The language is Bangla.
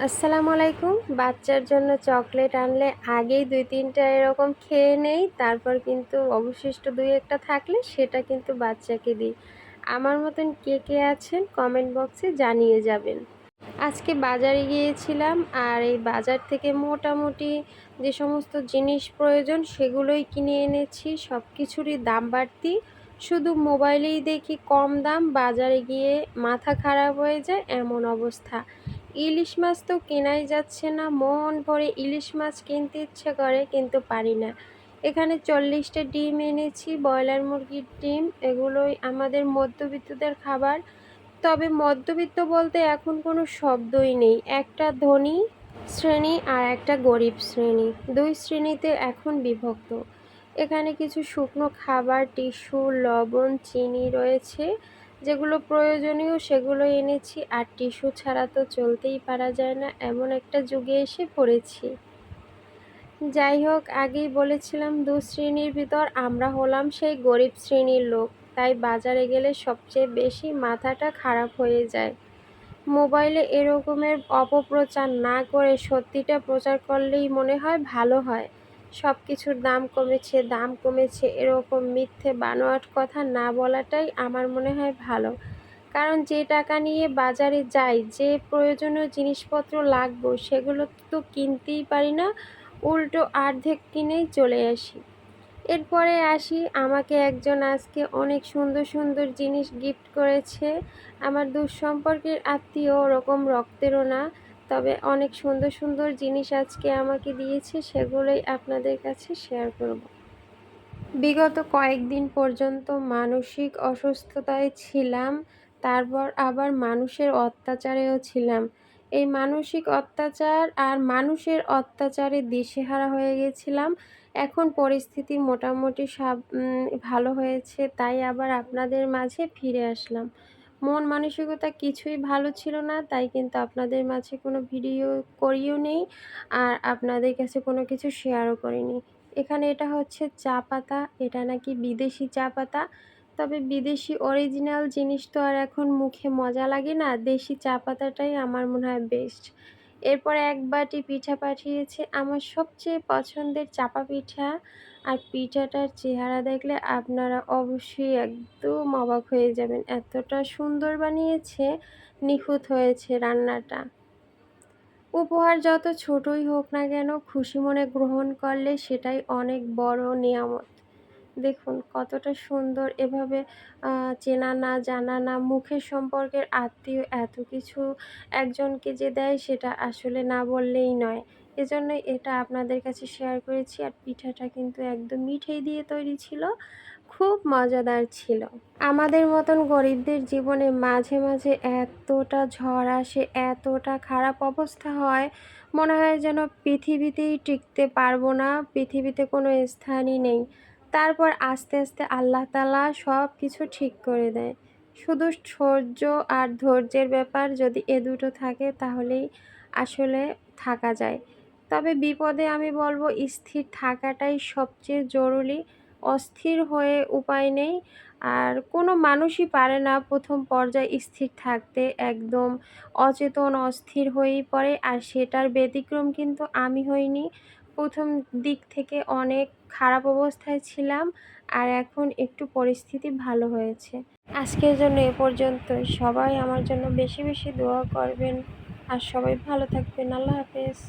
আসসালামু আলাইকুম। বাচ্চার জন্য চকলেট আনলে আগেই ২-৩টা এরকম খেয়ে নেই। তারপর কিন্তু অবশিষ্ট ২-১টা থাকলে সেটা কিন্তু বাচ্চাকে দিই। আমার মতন কে, কে আছেন কমেন্ট বক্সে জানিয়ে যাবেন। আজকে বাজারে গিয়েছিলাম আর এই বাজার থেকে মোটামুটি যে সমস্ত জিনিস প্রয়োজন সেগুলোই কিনে এনেছি। সব কিছুরই দাম বাড়তি। শুধু মোবাইলেই দেখি কম দাম, বাজারে গিয়ে মাথা খারাপ হয়ে যায় এমন অবস্থা। ইলিশ মাছ তো কেনাই যাচ্ছে না, মন ভরে ইলিশ মাছ কিনতে ইচ্ছে করে কিন্তু পারি না। এখানে 40টা ডিম এনেছি, ব্রয়লার মুরগির ডিম। এগুলোই আমাদের মধ্যবিত্তদের খাবার। তবে মধ্যবিত্ত বলতে এখন কোনো শব্দই নেই। একটা ধনী শ্রেণী আর একটা গরিব শ্রেণী, ২ শ্রেণীতে এখন বিভক্ত। এখানে কিছু শুকনো খাবার, টিস্যু, লবণ, চিনি রয়েছে। যেগুলো প্রয়োজনীয় সেগুলো এনেছি। আর টিস্যু ছাড়া তো চলতেই পারা যায় না, এমন একটা যুগে এসে পড়েছি। যাই হোক, আগেই বলেছিলাম ২ শ্রেণীর ভিতর আমরা হলাম সেই গরিব শ্রেণীর লোক। তাই বাজারে গেলে সবচেয়ে বেশি মাথাটা খারাপ হয়ে যায়। মোবাইলে এরকমের অপপ্রচার না করে সত্যিটা প্রচার করলেই মনে হয় ভালো হয়। সব কিছুর দাম কমেছে এরকম মিথ্যে বানোয়াট কথা না বলাটাই আমার মনে হয় ভালো। কারণ যে টাকা নিয়ে বাজারে যাই, যে প্রয়োজনীয় জিনিসপত্র লাগবে সেগুলো তো কিনতেই পারি না, উল্টো অর্ধেক কিনেই চলে আসি। এরপরে আসি, আমাকে একজন আজকে অনেক সুন্দর সুন্দর জিনিস গিফট করেছে। আমার দূর সম্পর্কের আত্মীয়, ওরকম রক্তেরও না, তবে অনেক সুন্দর সুন্দর জিনিস আজকে আমাকে দিয়েছে, সেগুলোই আপনাদের কাছে শেয়ার করব। বিগত কয়েকদিন পর্যন্ত মানসিক অসুস্থতায় ছিলাম, তারপর আবার মানুষের অত্যাচারেও ছিলাম। এই মানসিক অত্যাচার আর মানুষের অত্যাচারে দিশেহারা হয়ে গেছিলাম। এখন পরিস্থিতি মোটামুটি ভালো হয়েছে, তাই আবার আপনাদের মাঝে ফিরে আসলাম। মন মানসিকতা কিছুই ভালো ছিল না, তাই কিন্তু আপনাদের মাঝে কোনো ভিডিও করিও নেই আর আপনাদের কাছে কোনো কিছু শেয়ারও করিনি। এখানে এটা হচ্ছে চা পাতা, এটা নাকি বিদেশি চা পাতা। তবে বিদেশি অরিজিনাল জিনিস তো আর এখন মুখে মজা লাগে না, দেশি চা পাতাটাই আমার মনে হয় বেস্ট। এরপরে ১ বাটি পিঠা পাঠিয়েছে, আমার সবচেয়ে পছন্দের চাপা পিঠা। আর পিঠাটার চেহারা দেখলে আপনারা অবশ্যই একদম অবাক হয়ে যাবেন, এতটা সুন্দর বানিয়েছে, নিখুঁত হয়েছে রান্নাটা। উপহার যত ছোটই হোক না কেন, খুশি মনে গ্রহণ করলে সেটাই অনেক বড় নেয়ামত। দেখুন কতটা সুন্দর, এভাবে চেনা না জানা না মুখের সম্পর্কের আত্মীয় এত কিছু একজনকে যে দেয় সেটা আসলে না বললেই নয়। এজন্যই এটা আপনাদের কাছে শেয়ার করেছি। আর পিঠাটা কিন্তু একদম মিঠাই দিয়ে তৈরি ছিল, খুব মজাদার ছিল। আমাদের মতন গরিবদের জীবনে মাঝে মাঝে এতটা ঝড় আসে, এতটা খারাপ অবস্থা হয়, মনে হয় যেন পৃথিবীতেই টিকতে পারবো না, পৃথিবীতে কোনো স্থানই নেই। তারপর আস্তে আস্তে আল্লাহ তাআলা সব কিছু ঠিক করে দেয়। শুধু সহ্য আর ধৈর্যের ব্যাপার, যদি এ দুটো থাকে তাহলেই আসলে থাকা যায়। তবে বিপদে আমি বলবো স্থির থাকাটাই সবচেয়ে জরুরি। অস্থির হয়ে উপায় নেই। আর কোনো মানুষই পারে না প্রথম পর্যায়ে স্থির থাকতে, একদম অচেতন অস্থির হয়েই পড়ে। আর সেটার ব্যতিক্রম কিন্তু আমি হইনি। প্রথম দিক থেকে অনেক খারাপ অবস্থায় ছিলাম, আর এখন একটু পরিস্থিতি ভালো হয়েছে। আজকের জন্য এ পর্যন্তই। সবাই আমার জন্য বেশি বেশি দোয়া করবেন আর সবাই ভালো থাকবেন। আল্লাহ হাফেজ।